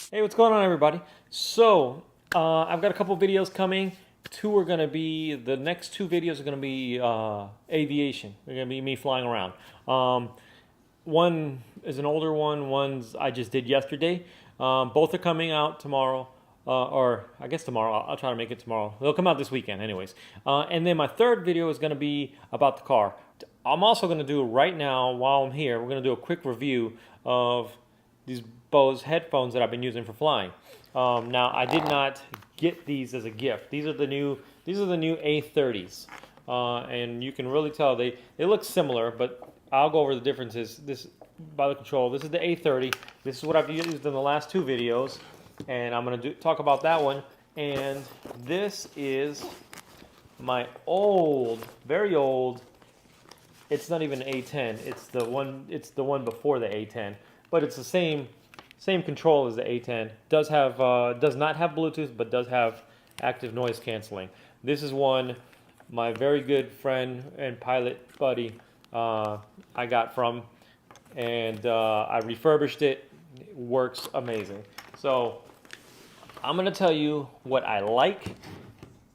Hey, what's going on, everybody? So, I've got a couple videos coming. The next two videos are going to be aviation. They're going to be me flying around. One is an older one, one's I just did yesterday. Both are coming out tomorrow, or I guess tomorrow. I'll try to make it tomorrow. They'll come out this weekend, anyways. And then my third video is going to be about the car. I'm also going to do right now, while I'm here, we're going to do a quick review of these Bose headphones that I've been using for flying. Now, I did not get these as a gift. These are the new A30s, and you can really tell they look similar, but I'll go over the differences. This by the control. This is the A30. This is what I've used in the last two videos, and I'm going to talk about that one. And this is my old, very old. It's not even A10. It's the one. It's the one before the A10, but it's the same control as the A10. Does not have Bluetooth, but does have active noise canceling. This is one my very good friend and pilot buddy I got from, and I refurbished it. It works amazing. So I'm going to tell you what I like.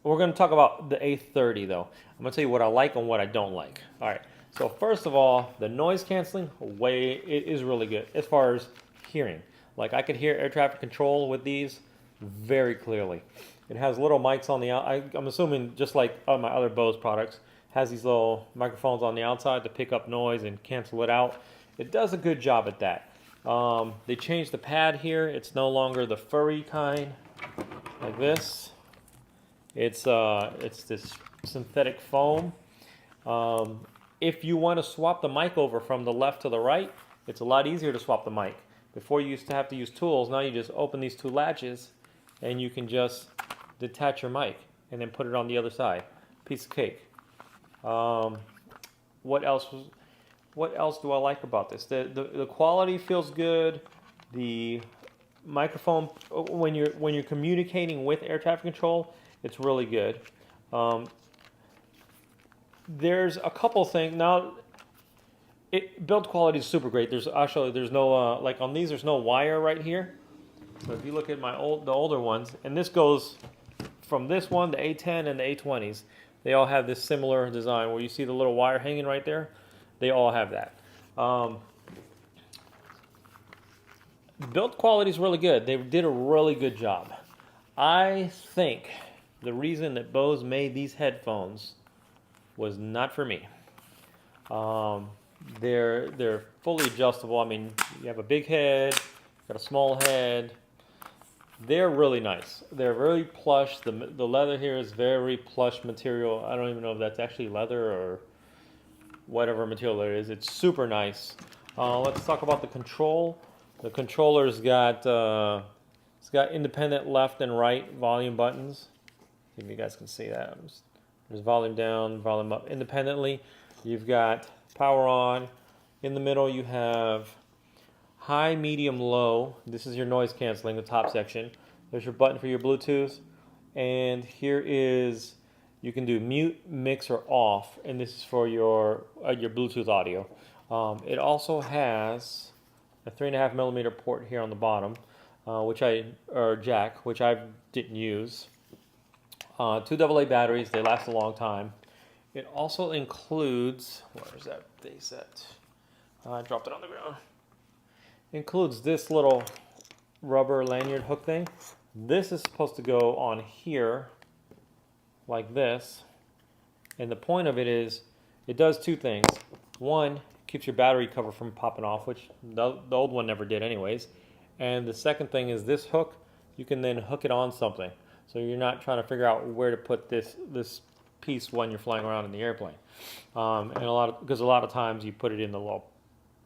We're going to talk about the A30 though. I'm going to tell you what I like and what I don't like. All right. So first of all, the noise canceling it is really good as far as hearing. Like I could hear air traffic control with these very clearly. It has little mics on the out. I'm assuming just like my other Bose products, has these little microphones on the outside to pick up noise and cancel it out. It does a good job at that. They changed the pad here. It's no longer the furry kind like this. It's this synthetic foam. If you want to swap the mic over from the left to the right, it's a lot easier to swap the mic. Before you used to have to use tools, now you just open these two latches and you can just detach your mic and then put it on the other side. Piece of cake. What else do I like about this? The quality feels good. The microphone, when you're communicating with air traffic control, it's really good. There's a couple things now. Build quality is super great. There's no like on these. There's no wire right here. So if you look at the older ones, and this goes from this one, the A10 and the A20s, they all have this similar design where you see the little wire hanging right there. They all have that. Build quality is really good. They did a really good job. I think the reason that Bose made these headphones was not for me. They're fully adjustable. I mean, you have a big head, got a small head. They're really nice. They're very plush. The leather here is very plush material. I don't even know if that's actually leather or whatever material it is. It's super nice. Let's talk about the control. The controller's got it's got independent left and right volume buttons. If you guys can see that. There's volume down, volume up independently. You've got power on. In the middle you have high, medium, low. This is your noise canceling, the top section. There's your button for your Bluetooth. And here is, you can do mute, mix, or off. And this is for your Bluetooth audio. It also has a 3.5 millimeter port here on the bottom, or jack, which I didn't use. Two AA batteries, they last a long time. It also includes, where's that base at? I dropped it on the ground. Includes this little rubber lanyard hook thing. This is supposed to go on here like this. And the point of it is, it does two things. One, keeps your battery cover from popping off, which the old one never did anyways. And the second thing is this hook, you can then hook it on something. So you're not trying to figure out where to put this piece when you're flying around in the airplane. Because a lot of times you put it in the little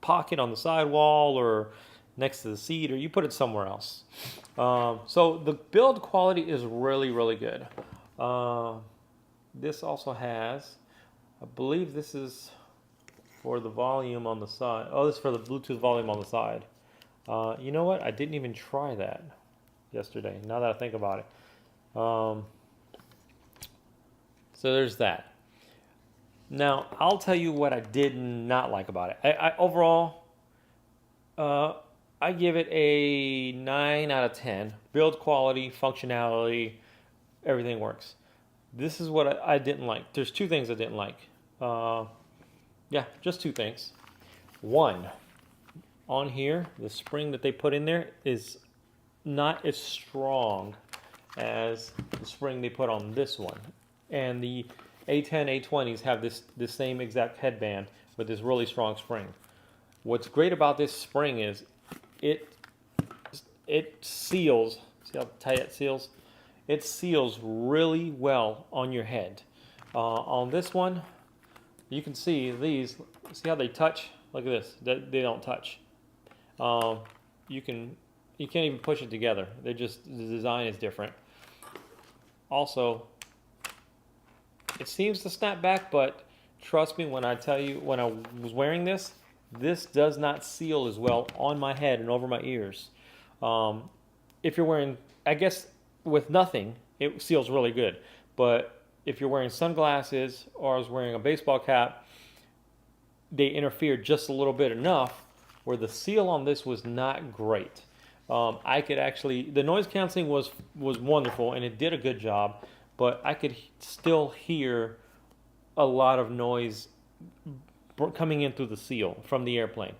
pocket on the sidewall or next to the seat, or you put it somewhere else. So the build quality is really, really good. This also has, I believe this is for the volume on the side. Oh, this is for the Bluetooth volume on the side. You know what? I didn't even try that yesterday, now that I think about it. So there's that. Now, I'll tell you what I did not like about it. Overall, I give it a 9 out of 10. Build quality, functionality, everything works. This is what I didn't like. There's two things I didn't like. Yeah, just two things. One, on here, the spring that they put in there is not as strong as the spring they put on this one. And the A10, A20s have this same exact headband with this really strong spring. What's great about this spring is it seals. See how tight it seals? It seals really well on your head. On this one, you can see these. See how they touch? Look at this. They don't touch. You can't even push it together. The design is different. Also, it seems to snap back, but trust me when I tell you, when I was wearing this does not seal as well on my head and over my ears. If you're wearing, I guess with nothing, it seals really good. But if you're wearing sunglasses or I was wearing a baseball cap, they interfered just a little bit enough where the seal on this was not great. I could actually, the noise canceling was wonderful and it did a good job, but I could still hear a lot of noise coming in through the seal from the airplane.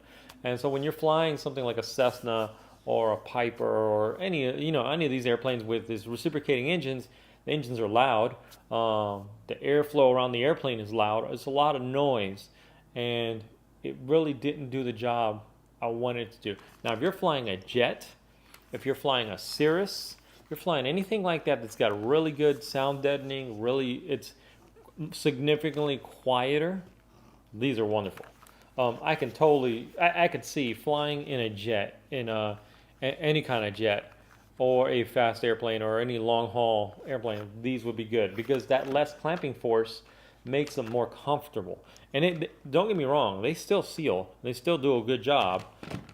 And so when you're flying something like a Cessna or a Piper or any of these airplanes with these reciprocating engines, the engines are loud. The airflow around the airplane is loud. It's a lot of noise, and it really didn't do the job I wanted it to do. Now, if you're flying a jet, if you're flying a Cirrus, if you're flying anything like that that's got really good sound deadening, it's significantly quieter, these are wonderful. I could see flying in a jet, any kind of jet, or a fast airplane, or any long haul airplane. These would be good because that less clamping force makes them more comfortable. And don't get me wrong, they still seal, they still do a good job,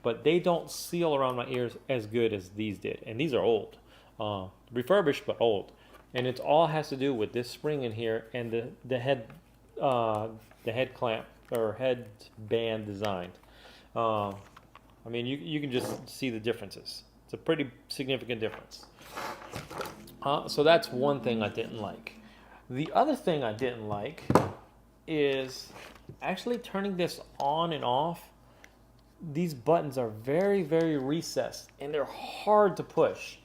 but they don't seal around my ears as good as these did. And these are old, refurbished but old. And it all has to do with this spring in here and the head clamp or headband design. I mean, you can just see the differences. It's a pretty significant difference. So that's one thing I didn't like. The other thing I didn't like is actually turning this on and off. These buttons are very, very recessed and they're hard to push.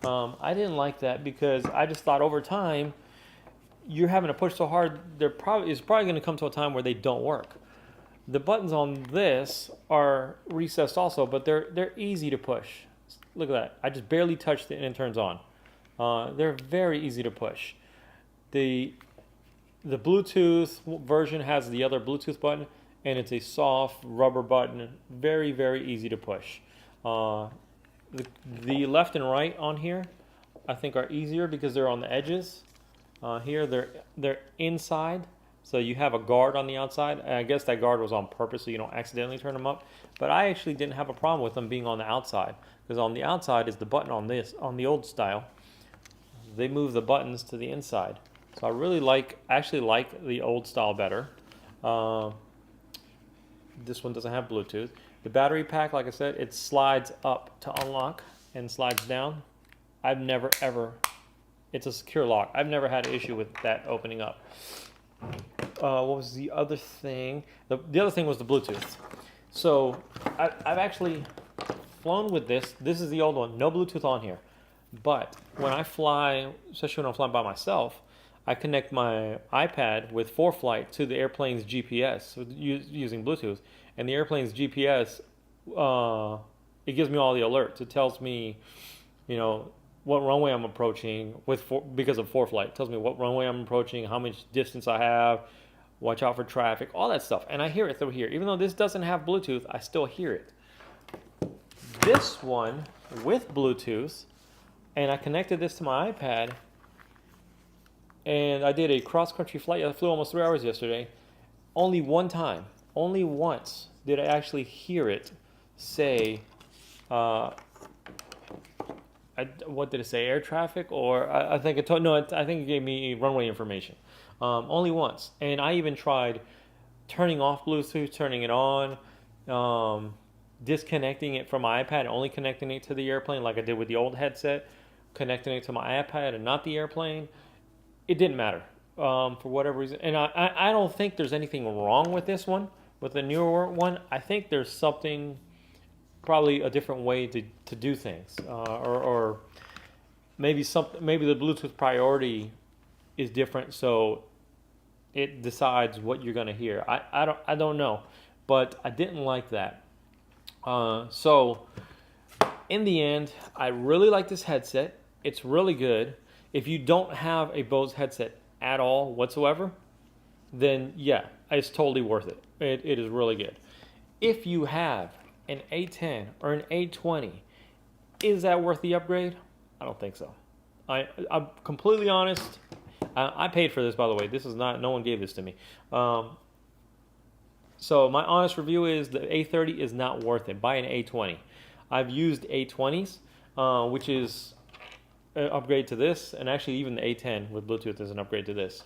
I didn't like that because I just thought over time you're having to push so hard, it's probably going to come to a time where they don't work. The buttons on this are recessed also, but they're easy to push. Look at that. I just barely touched it and it turns on. They're very easy to push. The Bluetooth version has the other Bluetooth button, and it's a soft rubber button, very, very easy to push. The left and right on here, I think, are easier because they're on the edges. Here, they're inside, so you have a guard on the outside. And I guess that guard was on purpose so you don't accidentally turn them up. But I actually didn't have a problem with them being on the outside, because on the outside is the button on the old style. They move the buttons to the inside. So I actually like the old style better. This one doesn't have Bluetooth. The battery pack, like I said, it slides up to unlock and slides down. I've never ever, it's a secure lock. I've never had an issue with that opening up. What was the other thing? The other thing was the Bluetooth. So I've actually flown with this. This is the old one, no Bluetooth on here. But when I fly, especially when I'm flying by myself, I connect my iPad with ForeFlight to the airplane's GPS using Bluetooth. And the airplane's GPS, it gives me all the alerts. It tells me, what runway I'm approaching because of ForeFlight. It tells me what runway I'm approaching, how much distance I have, watch out for traffic, all that stuff. And I hear it through here. Even though this doesn't have Bluetooth, I still hear it. This one with Bluetooth, and I connected this to my iPad, and I did a cross-country flight. I flew almost 3 hours yesterday. Only once did I actually hear it say, what did it say, air traffic? Or I think it gave me runway information. Only once. And I even tried turning off Bluetooth, turning it on. disconnecting it from my iPad and only connecting it to the airplane like I did with the old headset, connecting it to my iPad and not the airplane, it didn't matter for whatever reason. And I don't think there's anything wrong with this one, with the newer one. I think there's something, probably a different way to do things, or maybe the Bluetooth priority is different, so it decides what you're going to hear. I don't know, but I didn't like that. So in the end, I really like this headset. It's really good. If you don't have a Bose headset at all whatsoever, then yeah, it's totally worth it. It is really good. If you have an A10 or an A20, is that worth the upgrade? I don't think so. I'm completely honest. I paid for this, by the way. This is not, no one gave this to me. So my honest review is the A30 is not worth it. Buy an A20. I've used A20s, which is an upgrade to this, and actually even the A10 with Bluetooth is an upgrade to this.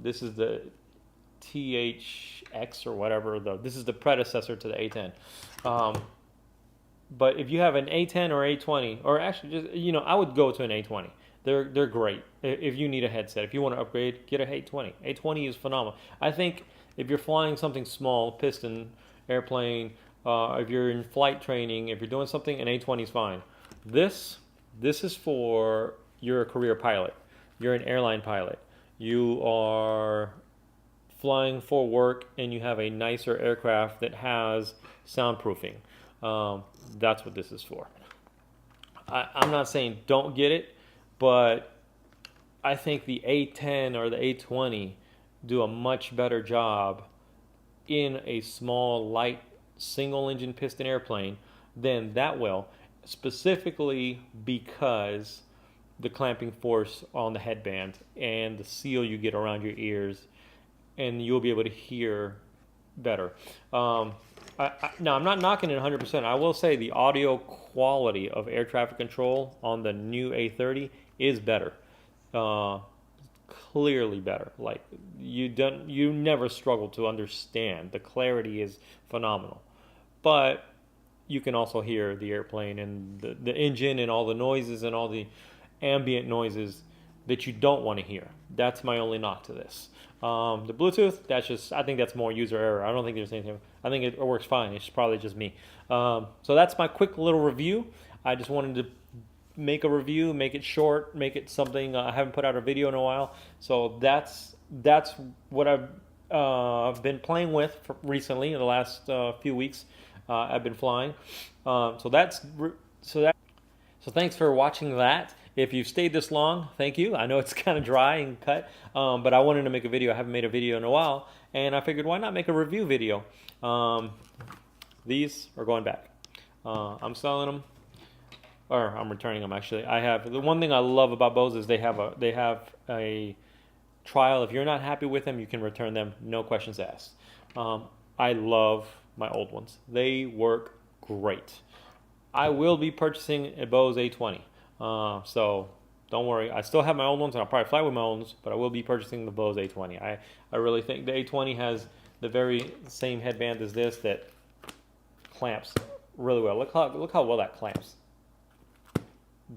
This is the THX or whatever. This is the predecessor to the A10. But if you have an A10 or A20, or actually just, I would go to an A20. They're great. If you need a headset, if you want to upgrade, get an A20. A20 is phenomenal. I think if you're flying something small, piston, airplane, if you're in flight training, if you're doing something, an A20 is fine. This is for, you're a career pilot. You're an airline pilot. You are flying for work and you have a nicer aircraft that has soundproofing. That's what this is for. I'm not saying don't get it, but I think the A10 or the A20 do a much better job in a small, light, single-engine piston airplane than that will, specifically because the clamping force on the headband and the seal you get around your ears, and you'll be able to hear better. Now, I'm not knocking it 100%. I will say the audio quality of air traffic control on the new A30 is better. Clearly better. Like, you never struggle to understand. The clarity is phenomenal. But you can also hear the airplane and the engine and all the noises and all the ambient noises that you don't want to hear. That's my only knock to this. The Bluetooth, I think that's more user error. I don't think there's anything. I think it works fine. It's probably just me. So that's my quick little review. I just wanted to make a review, make it short, make it something. I haven't put out a video in a while. So that's what I've been playing with recently in the last few weeks. I've been flying. So thanks for watching that. If you've stayed this long, thank you. I know it's kind of dry and cut, but I wanted to make a video. I haven't made a video in a while, and I figured why not make a review video. These are going back. I'm selling them, or I'm returning them actually. The one thing I love about Bose is they have a trial. If you're not happy with them, you can return them, no questions asked. I love my old ones. They work great. I will be purchasing a Bose A20. So don't worry. I still have my old ones, and I'll probably fly with my old ones, but I will be purchasing the Bose A20. I really think the A20 has the very same headband as this that clamps really well. Look how well that clamps.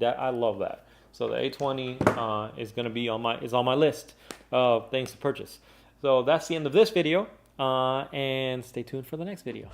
I love that. So the A20 is going to be on my list of things to purchase. So that's the end of this video, and stay tuned for the next video.